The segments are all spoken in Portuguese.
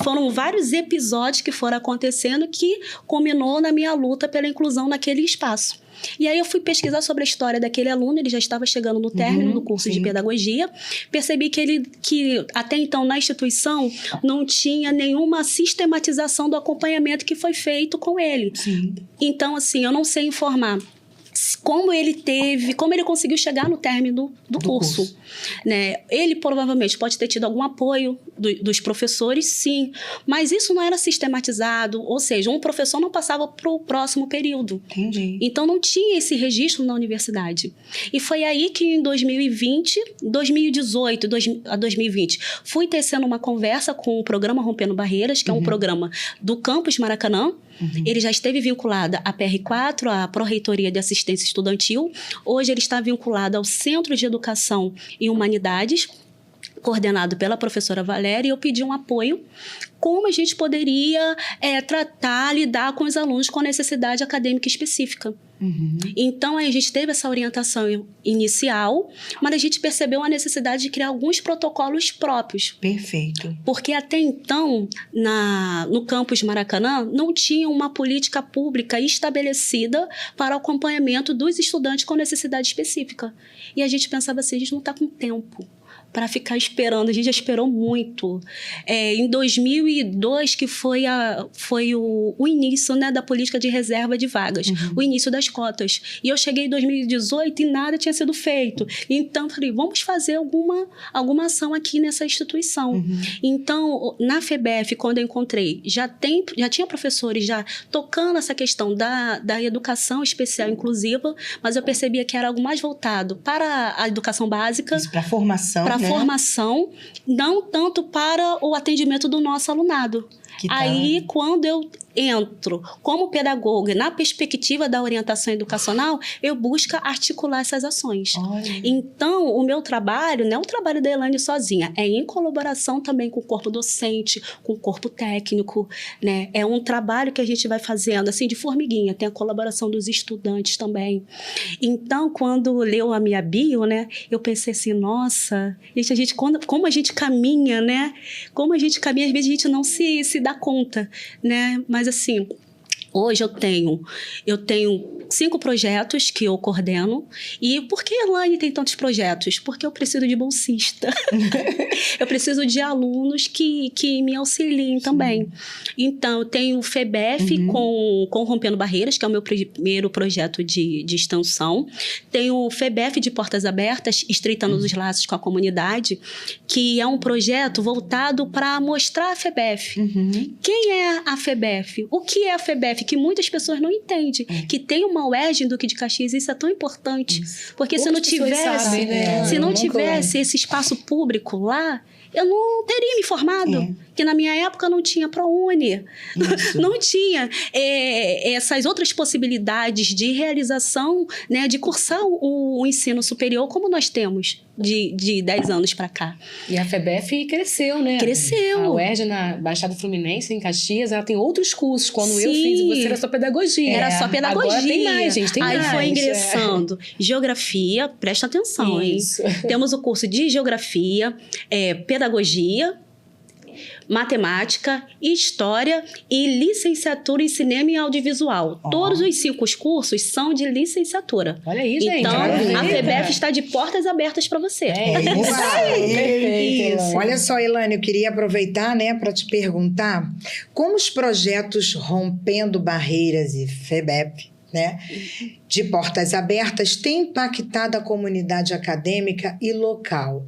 foram vários episódios que foram acontecendo que culminou na minha luta pela inclusão naquele espaço. E aí eu fui pesquisar sobre a história daquele aluno, ele já estava chegando no término do curso de pedagogia, percebi que até então na instituição não tinha nenhuma sistematização do acompanhamento que foi feito com ele. Sim. Então, assim, eu não sei informar como ele conseguiu chegar no término do curso. Né? Ele provavelmente pode ter tido algum apoio dos professores, sim, mas isso não era sistematizado, ou seja, um professor não passava para o próximo período. Entendi. Então não tinha esse registro na universidade. E foi aí que em 2018 a 2020, fui tecendo uma conversa com o programa Rompendo Barreiras, que é um programa do Campus Maracanã. Ele já esteve vinculado à PR4, à Pró-Reitoria de Assistência Estudantil. Hoje ele está vinculado ao Centro de Educação e Humanidades, coordenado pela professora Valéria, e eu pedi um apoio, como a gente poderia lidar com os alunos com necessidade acadêmica específica. Então, a gente teve essa orientação inicial, mas a gente percebeu a necessidade de criar alguns protocolos próprios. Perfeito. Porque até então, no campus Maracanã, não tinha uma política pública estabelecida para o acompanhamento dos estudantes com necessidade específica. E a gente pensava assim, a gente não está com tempo para ficar esperando, a gente já esperou muito. Em 2002, que foi o início, né, da política de reserva de vagas, o início das cotas. E eu cheguei em 2018 e nada tinha sido feito. Então, falei, vamos fazer alguma ação aqui nessa instituição. Então, na FEBEF, quando eu encontrei, já tinha professores já tocando essa questão da educação especial inclusiva, mas eu percebia que era algo mais voltado para a educação básica. Para a formação, formação, não tanto para o atendimento do nosso alunado. Aí, quando eu entro como pedagoga na perspectiva da orientação educacional, eu busco articular essas ações. Então, o meu trabalho não é um trabalho da Elaine sozinha, é em colaboração também com o corpo docente, com o corpo técnico, né? É um trabalho que a gente vai fazendo, assim, de formiguinha, tem a colaboração dos estudantes também. Então, quando leu a minha bio, né, eu pensei assim, nossa, como a gente caminha, né? Como a gente caminha, às vezes a gente não se dá conta, né? Mas assim, hoje eu tenho 5 projetos que eu coordeno. E por que a Elaine tem tantos projetos? Porque eu preciso de bolsista. Eu preciso de alunos que me auxiliem também. Então, eu tenho o FEBEF com Rompendo Barreiras, que é o meu primeiro projeto de extensão. Tenho o FEBEF de Portas Abertas, Estreitando os Laços com a Comunidade, que é um projeto voltado para mostrar a FEBEF. Quem é a FEBEF? O que é a FEBEF? Que muitas pessoas não entendem. Que tem uma UERJ em Duque de Caxias, isso é tão importante. Porque se não tivesse esse espaço público lá, eu não teria me formado. Porque na minha época não tinha ProUni, não tinha essas outras possibilidades de realização, né, de cursar o ensino superior como nós temos de 10 anos para cá. E a FEBEF cresceu, né? Cresceu. A UERJ na Baixada Fluminense, em Caxias, ela tem outros cursos. Quando eu fiz, você era só pedagogia. Era só pedagogia. Agora tem mais, gente, tem mais. Aí foi ingressando Geografia, presta atenção, Isso. hein? Temos o curso de Geografia, Pedagogia, Matemática, História e Licenciatura em Cinema e Audiovisual. Todos os 5 cursos são de licenciatura. Olha aí, gente. Então, maravilha. a FEBEF está de portas abertas para você. Isso aí. Perfeito. Olha só, Elaine, eu queria aproveitar, né, para te perguntar como os projetos Rompendo Barreiras e FEBEF, né, de portas abertas, tem impactado a comunidade acadêmica e local.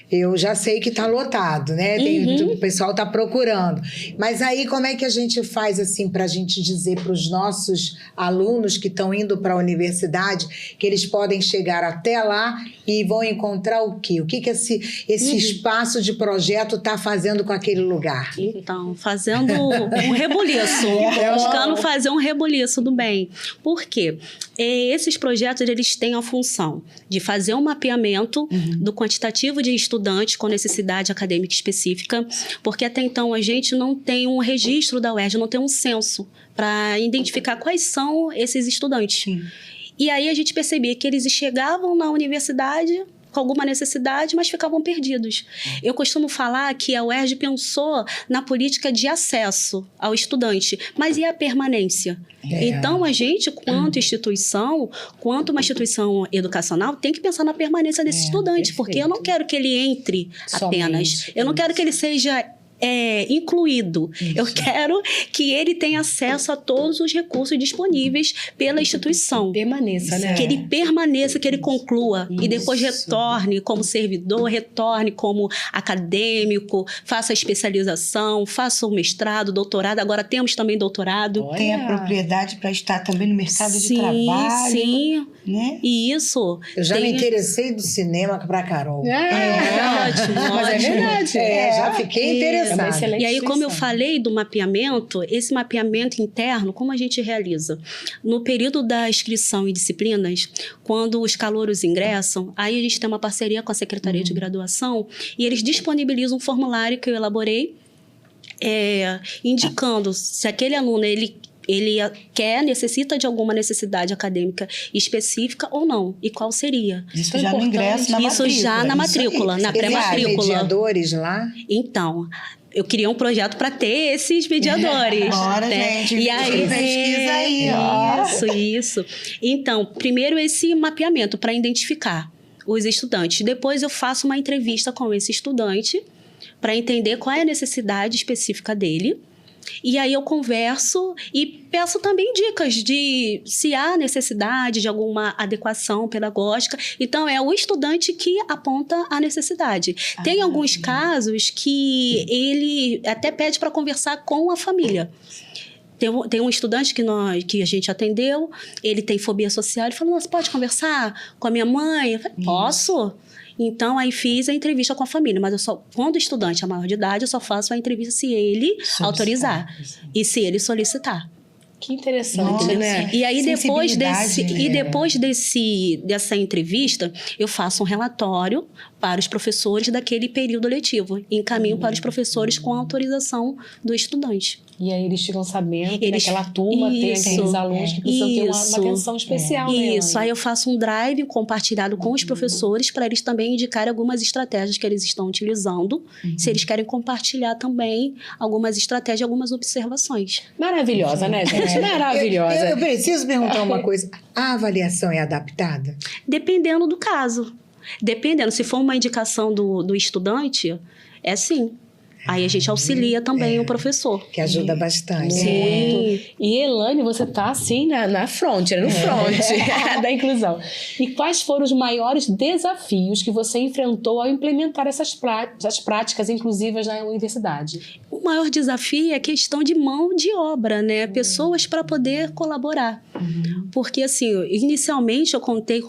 Eu já sei que está lotado, né? O pessoal está procurando. Mas aí, como é que a gente faz, assim, para a gente dizer para os nossos alunos que estão indo para a universidade que eles podem chegar até lá e vão encontrar o quê? O que esse espaço de projeto está fazendo com aquele lugar? Então, fazendo um rebuliço. Buscando fazer um rebuliço do bem. Por quê? Esses projetos, eles têm a função de fazer um mapeamento do quantitativo de estudantes com necessidade acadêmica específica, porque até então a gente não tem um registro da UERJ, não tem um censo para identificar quais são esses estudantes. E aí a gente percebia que eles chegavam na universidade com alguma necessidade, mas ficavam perdidos. Eu costumo falar que a UERJ pensou na política de acesso ao estudante, mas e a permanência? Então, a gente, quanto instituição, quanto uma instituição educacional, tem que pensar na permanência desse estudante, porque eu não quero que ele entre apenas. Eu não quero que ele seja incluído. Eu quero que ele tenha acesso a todos os recursos disponíveis pela instituição. Permaneça, né? Que ele permaneça, que ele conclua e depois retorne como servidor, retorne como acadêmico, faça a especialização, faça o mestrado, doutorado. Agora temos também doutorado. Tem a propriedade para estar também no mercado de trabalho. Sim, né? E isso. Eu já me interessei do cinema pra Carol. Ótimo, mas é verdade. Já fiquei interessada. E aí, como eu falei do mapeamento, esse mapeamento interno, como a gente realiza? No período da inscrição em disciplinas, quando os calouros ingressam, aí a gente tem uma parceria com a Secretaria de Graduação e eles disponibilizam um formulário que eu elaborei, indicando se aquele aluno ele necessita de alguma necessidade acadêmica específica ou não, e qual seria. Isso já no ingresso, na matrícula. Isso já na matrícula, na pré-matrícula. Existem mediadores lá? Então, eu queria um projeto para ter esses mediadores. Bora, gente. E aí, pesquisa aí, ó. Isso. Então, primeiro esse mapeamento para identificar os estudantes. Depois eu faço uma entrevista com esse estudante para entender qual é a necessidade específica dele. E aí eu converso e peço também dicas de se há necessidade de alguma adequação pedagógica. Então, é o estudante que aponta a necessidade. Tem alguns casos que ele até pede para conversar com a família. Tem um estudante que a gente atendeu, ele tem fobia social, ele falou, você pode conversar com a minha mãe? Eu falei, posso? Então, aí fiz a entrevista com a família, mas quando o estudante é maior de idade, eu só faço a entrevista se ele autorizar e se ele solicitar. Que interessante, né? E aí, depois dessa entrevista, eu faço um relatório para os professores daquele período letivo. E encaminho para os professores com a autorização do estudante. E aí eles ficam sabendo que aquela turma tem aqueles alunos que precisam ter uma atenção especial, né? Isso. Aí eu faço um drive compartilhado com os professores para eles também indicarem algumas estratégias que eles estão utilizando. Se eles querem compartilhar também algumas estratégias, algumas observações. Maravilhosa, né, gente? Maravilhosa. Eu preciso perguntar uma coisa. A avaliação é adaptada? Dependendo do caso. Dependendo. Se for uma indicação do estudante, é sim. Aí a gente auxilia também o professor. Que ajuda bastante. Sim. E Elaine, você tá assim na front, no front da inclusão. E quais foram os maiores desafios que você enfrentou ao implementar essas práticas inclusivas na universidade? O maior desafio é a questão de mão de obra, né? Pessoas para poder colaborar. Porque, assim, inicialmente eu contei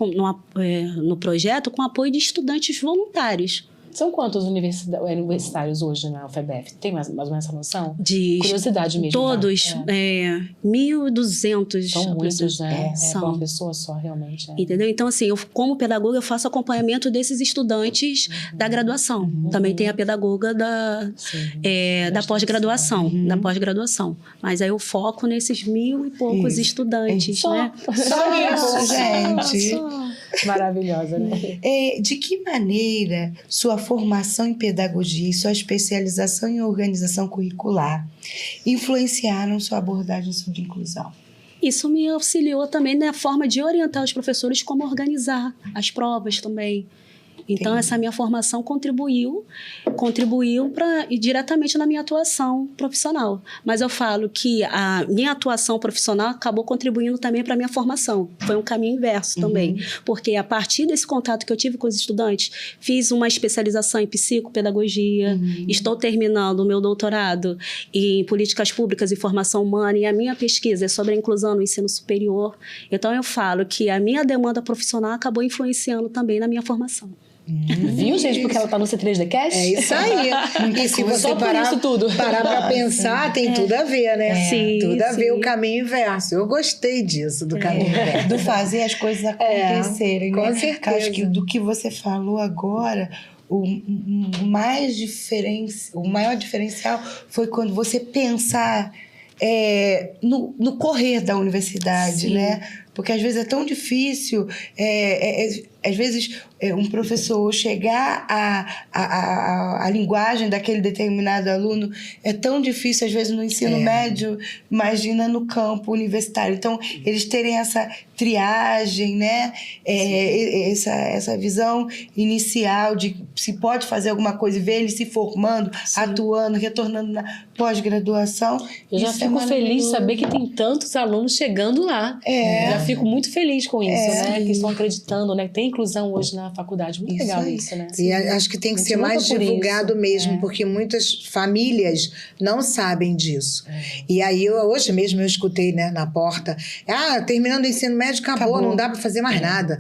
no projeto com o apoio de estudantes voluntários. São quantos universitários hoje na UFEBEF? Tem mais ou menos essa noção? Curiosidade mesmo. Todos. 1.200. São muitos, né? São. Uma pessoa só, realmente. Entendeu? Então, assim, eu, como pedagoga, eu faço acompanhamento desses estudantes da graduação. Também tem a pedagoga da pós-graduação. Da pós-graduação. Mas aí eu foco nesses 1.000 e poucos estudantes, né? Só isso, gente. Só. Maravilhosa, né? De que maneira sua formação em pedagogia e sua especialização em organização curricular influenciaram sua abordagem sobre inclusão? Isso me auxiliou também na forma de orientar os professores como organizar as provas também. Então, essa minha formação contribuiu diretamente na minha atuação profissional. Mas eu falo que a minha atuação profissional acabou contribuindo também para a minha formação. Foi um caminho inverso também. Porque a partir desse contato que eu tive com os estudantes, fiz uma especialização em psicopedagogia, estou terminando o meu doutorado em políticas públicas e formação humana, e a minha pesquisa é sobre a inclusão no ensino superior. Então, eu falo que a minha demanda profissional acabou influenciando também na minha formação. Viu, gente? Porque ela tá no C3Dcast? É isso aí. E se você parar pra pensar, tem tudo a ver, né? Sim, tudo a ver o caminho inverso. Eu gostei disso, do caminho inverso. Do fazer as coisas acontecerem, com né? certeza. Acho que do que você falou agora, o maior diferencial foi quando você pensar no correr da universidade, né? Porque às vezes é tão difícil, às vezes um professor chegar à linguagem daquele determinado aluno é tão difícil, às vezes no ensino médio, imagina no campo universitário. Então, eles terem essa triagem, né? Essa visão inicial de se pode fazer alguma coisa e ver ele se formando, atuando, retornando na pós-graduação. Eu já fico feliz de saber que tem tantos alunos chegando lá. Já fico muito feliz com isso, né? Que estão acreditando, né? Tem inclusão hoje na faculdade. Muito legal isso, né? E acho que tem que ser mais divulgado mesmo, porque muitas famílias não sabem disso. E aí, hoje mesmo eu escutei, né, na porta, terminando o ensino médio, acabou. Não dá para fazer mais nada.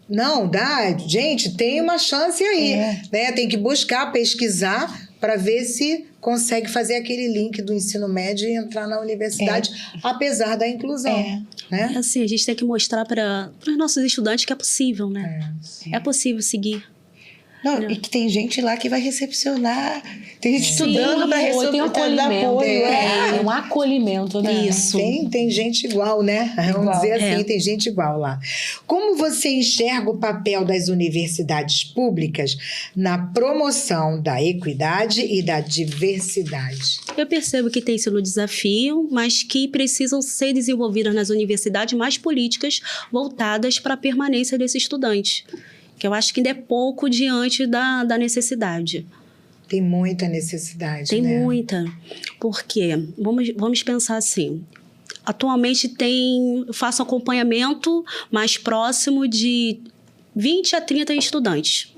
Não, dá. Gente, tem uma chance aí, né? Tem que buscar, pesquisar para ver se consegue fazer aquele link do ensino médio e entrar na universidade, apesar da inclusão. Né? Assim, a gente tem que mostrar para os nossos estudantes que é possível, né? É possível seguir. Não, e que tem gente lá que vai recepcionar, tem gente estudando para receber, tem um acolhimento, apoio. Um acolhimento, né? Isso. Tem gente igual, né? Vamos dizer assim, tem gente igual lá. Como você enxerga o papel das universidades públicas na promoção da equidade e da diversidade? Eu percebo que tem sido um desafio, mas que precisam ser desenvolvidas nas universidades mais políticas voltadas para a permanência desse estudante. Que eu acho que ainda é pouco diante da necessidade. Tem muita necessidade, Tem né? muita. Porque, vamos pensar assim, atualmente eu faço acompanhamento mais próximo de 20 a 30 estudantes.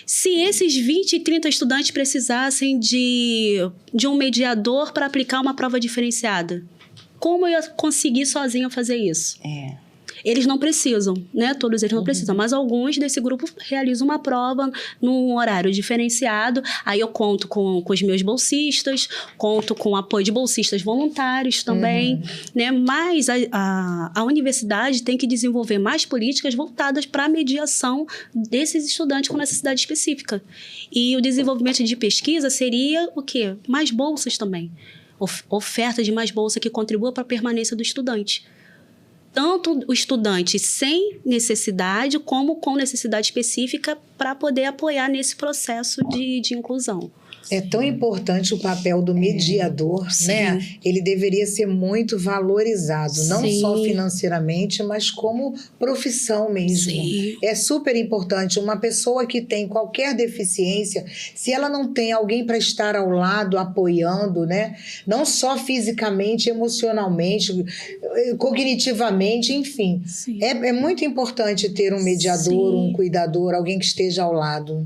Se esses 20 e 30 estudantes precisassem de um mediador para aplicar uma prova diferenciada, como eu ia conseguir sozinha fazer isso? Eles não precisam, né? Todos eles não precisam, mas alguns desse grupo realizam uma prova num horário diferenciado. Aí eu conto com os meus bolsistas, conto com o apoio de bolsistas voluntários também, né? Mas a universidade tem que desenvolver mais políticas voltadas para a mediação desses estudantes com necessidade específica. E o desenvolvimento de pesquisa seria o quê? Mais bolsas também. Oferta de mais bolsa que contribua para a permanência do estudante. Tanto o estudante sem necessidade, como com necessidade específica, para poder apoiar nesse processo de inclusão. É tão importante o papel do mediador, né? Ele deveria ser muito valorizado, não só financeiramente, mas como profissão mesmo. É super importante. Uma pessoa que tem qualquer deficiência, se ela não tem alguém para estar ao lado, apoiando, né? Não só fisicamente, emocionalmente, cognitivamente, enfim. É muito importante ter um mediador, um cuidador, alguém que esteja ao lado.